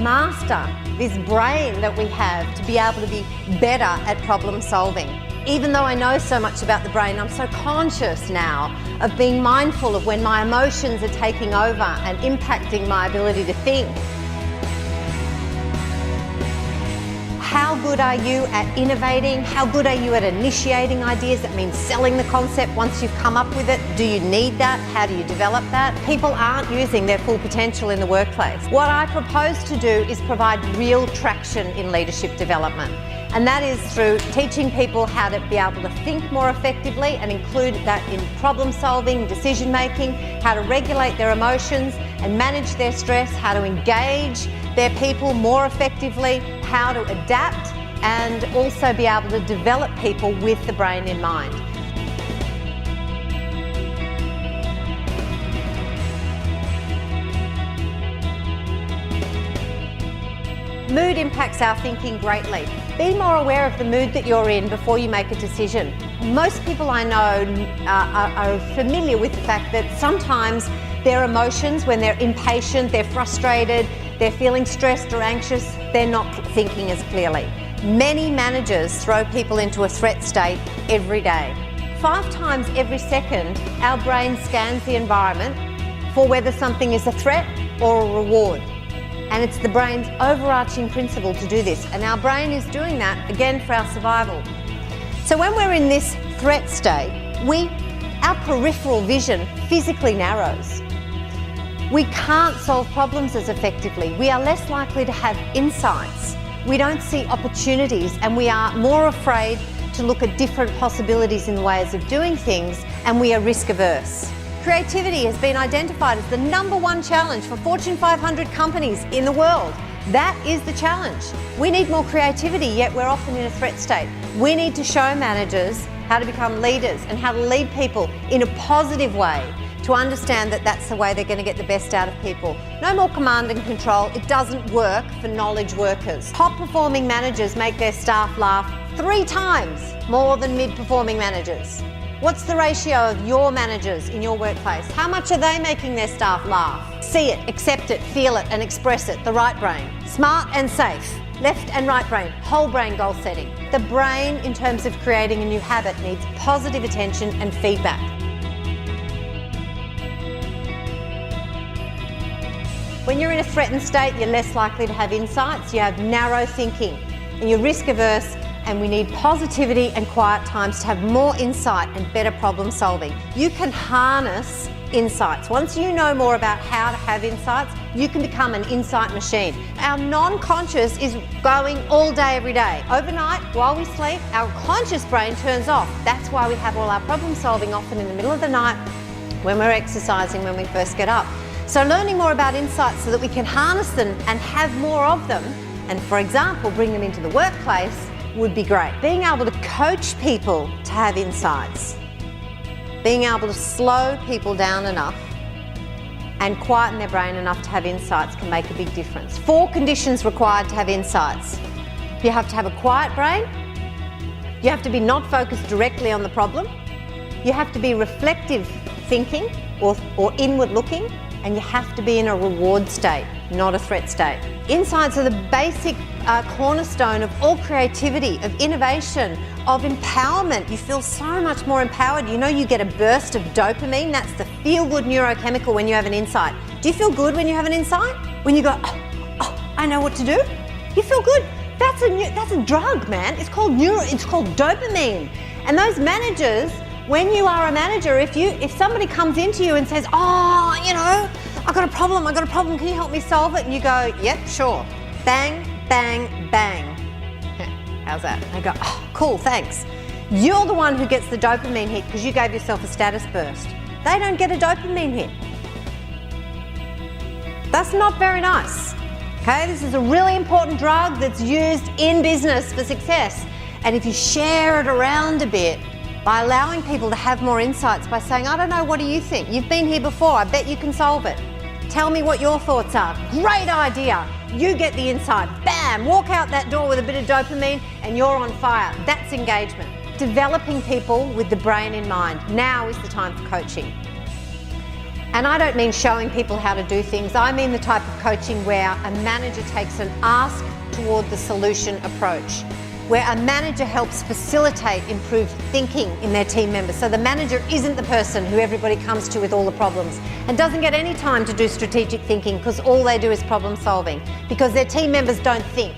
master this brain that we have to be able to be better at problem solving. Even though I know so much about the brain, I'm so conscious now of being mindful of when my emotions are taking over and impacting my ability to think. How good are you at innovating? How good are you at initiating ideas? That means selling the concept once you've come up with it. Do you need that? How do you develop that? People aren't using their full potential in the workplace. What I propose to do is provide real traction in leadership development. And that is through teaching people how to be able to think more effectively and include that in problem solving, decision making, how to regulate their emotions and manage their stress, how to engage their people more effectively, how to adapt and also be able to develop people with the brain in mind. Mood impacts our thinking greatly. Be more aware of the mood that you're in before you make a decision. Most people I know are familiar with the fact that sometimes their emotions, when they're impatient, they're frustrated, they're feeling stressed or anxious, they're not thinking as clearly. Many managers throw people into a threat state every day. 5 times every second, our brain scans the environment for whether something is a threat or a reward. And it's the brain's overarching principle to do this. And our brain is doing that, again, for our survival. So when we're in this threat state, our peripheral vision physically narrows. We can't solve problems as effectively. We are less likely to have insights. We don't see opportunities, and we are more afraid to look at different possibilities in ways of doing things, and we are risk averse. Creativity has been identified as the #1 challenge for Fortune 500 companies in the world. That is the challenge. We need more creativity, yet we're often in a threat state. We need to show managers how to become leaders and how to lead people in a positive way, to understand that that's the way they're going to get the best out of people. No more command and control. It doesn't work for knowledge workers. Top performing managers make their staff laugh 3 times more than mid-performing managers. What's the ratio of your managers in your workplace? How much are they making their staff laugh? See it, accept it, feel it, and express it. The right brain. Smart and safe. Left and right brain. Whole brain goal setting. The brain, in terms of creating a new habit, needs positive attention and feedback. When you're in a threatened state, you're less likely to have insights. You have narrow thinking and you're risk averse. And we need positivity and quiet times to have more insight and better problem solving. You can harness insights. Once you know more about how to have insights, you can become an insight machine. Our non-conscious is going all day, every day. Overnight, while we sleep, our conscious brain turns off. That's why we have all our problem solving often in the middle of the night, when we're exercising, when we first get up. So learning more about insights so that we can harness them and have more of them, and for example, bring them into the workplace, would be great. Being able to coach people to have insights, being able to slow people down enough and quieten their brain enough to have insights can make a big difference. 4 conditions required to have insights. You have to have a quiet brain, you have to be not focused directly on the problem, you have to be reflective thinking or inward looking, and you have to be in a reward state, not a threat state. Insights are the basic cornerstone of all creativity, of innovation, of empowerment. You feel so much more empowered. You know, you get a burst of dopamine. That's the feel-good neurochemical when you have an insight. Do you feel good when you have an insight? When you go, oh, I know what to do? You feel good. That's a drug, man. It's called dopamine. And those managers, when you are a manager, if somebody comes into you and says, oh, you know, I've got a problem, can you help me solve it? And you go, yep, sure. Bang, bang, bang. How's that? They go, oh, cool, thanks. You're the one who gets the dopamine hit because you gave yourself a status burst. They don't get a dopamine hit. That's not very nice. Okay, this is a really important drug that's used in business for success. And if you share it around a bit, by allowing people to have more insights, by saying, I don't know, what do you think? You've been here before, I bet you can solve it. Tell me what your thoughts are. Great idea. You get the insight. Bam, walk out that door with a bit of dopamine and you're on fire. That's engagement. Developing people with the brain in mind. Now is the time for coaching. And I don't mean showing people how to do things. I mean the type of coaching where a manager takes an ask toward the solution approach, where a manager helps facilitate improved thinking in their team members. So the manager isn't the person who everybody comes to with all the problems and doesn't get any time to do strategic thinking because all they do is problem solving, because their team members don't think.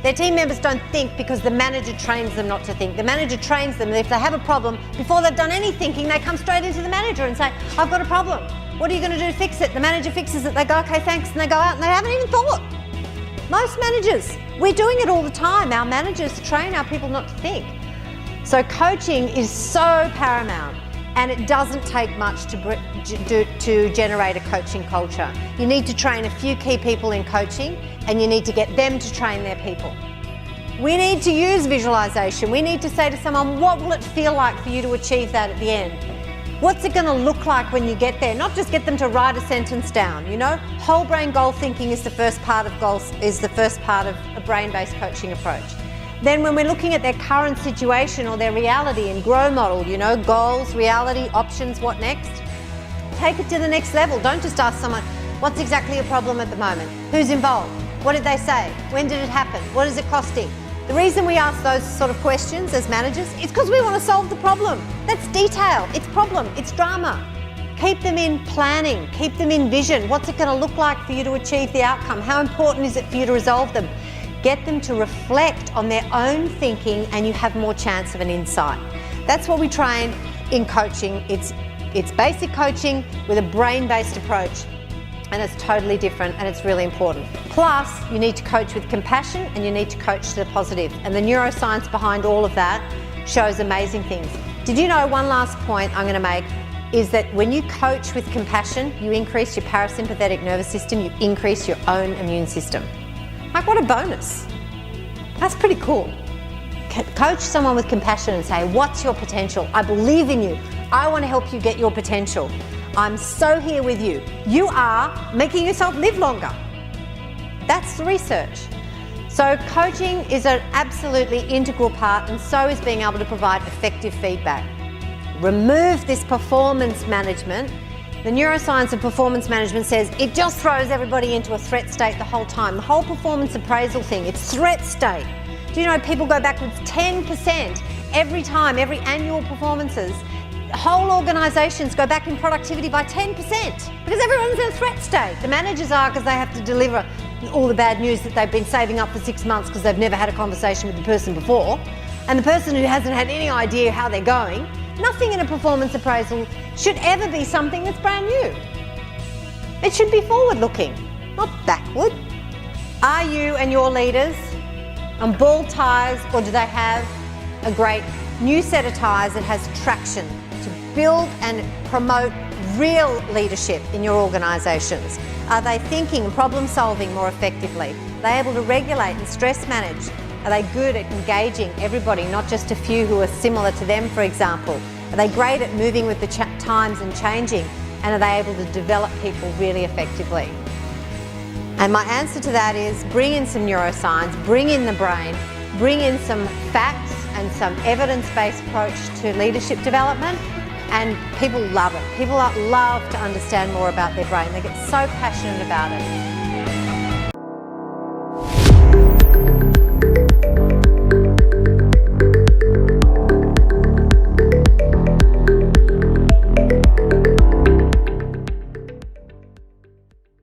Their team members don't think because the manager trains them not to think. The manager trains them that if they have a problem, before they've done any thinking, they come straight into the manager and say, I've got a problem. What are you going to do to fix it? The manager fixes it. They go, okay, thanks. And they go out and they haven't even thought. Most managers, we're doing it all the time. Our managers train our people not to think. So coaching is so paramount, and it doesn't take much to generate a coaching culture. You need to train a few key people in coaching, and you need to get them to train their people. We need to use visualization. We need to say to someone, what will it feel like for you to achieve that at the end? What's it going to look like when you get there? Not just get them to write a sentence down, you know? Whole brain goal thinking is the first part of a brain-based coaching approach. Then when we're looking at their current situation or their reality and GROW model, you know, goals, reality, options, what next? Take it to the next level. Don't just ask someone, what's exactly your problem at the moment? Who's involved? What did they say? When did it happen? What is it costing? The reason we ask those sort of questions as managers is because we want to solve the problem. That's detail, it's problem, it's drama. Keep them in planning, keep them in vision. What's it going to look like for you to achieve the outcome? How important is it for you to resolve them? Get them to reflect on their own thinking and you have more chance of an insight. That's what we train in coaching. It's basic coaching with a brain-based approach. And it's totally different and it's really important. Plus, you need to coach with compassion and you need to coach to the positive. And the neuroscience behind all of that shows amazing things. Did you know, one last point I'm going to make is that when you coach with compassion, you increase your parasympathetic nervous system, you increase your own immune system. Like, what a bonus. That's pretty cool. Coach someone with compassion and say, what's your potential? I believe in you. I want to help you get your potential. I'm so here with you. You are making yourself live longer. That's the research. So coaching is an absolutely integral part, and so is being able to provide effective feedback. Remove this performance management. The neuroscience of performance management says it just throws everybody into a threat state the whole time. The whole performance appraisal thing, it's threat state. Do you know people go backwards 10% every time, every annual performances? Whole organisations go back in productivity by 10% because everyone's in a threat state. The managers are, because they have to deliver all the bad news that they've been saving up for 6 months because they've never had a conversation with the person before. And the person who hasn't had any idea how they're going, nothing in a performance appraisal should ever be something that's brand new. It should be forward-looking, not backward. Are you and your leaders on ball tyres, or do they have a great new set of tyres that has traction to build and promote real leadership in your organisations? Are they thinking and problem solving more effectively? Are they able to regulate and stress manage? Are they good at engaging everybody, not just a few who are similar to them, for example? Are they great at moving with the times and changing? And are they able to develop people really effectively? And my answer to that is bring in some neuroscience, bring in the brain, bring in some facts and some evidence-based approach to leadership development, and people love it. People love to understand more about their brain. They get so passionate about it.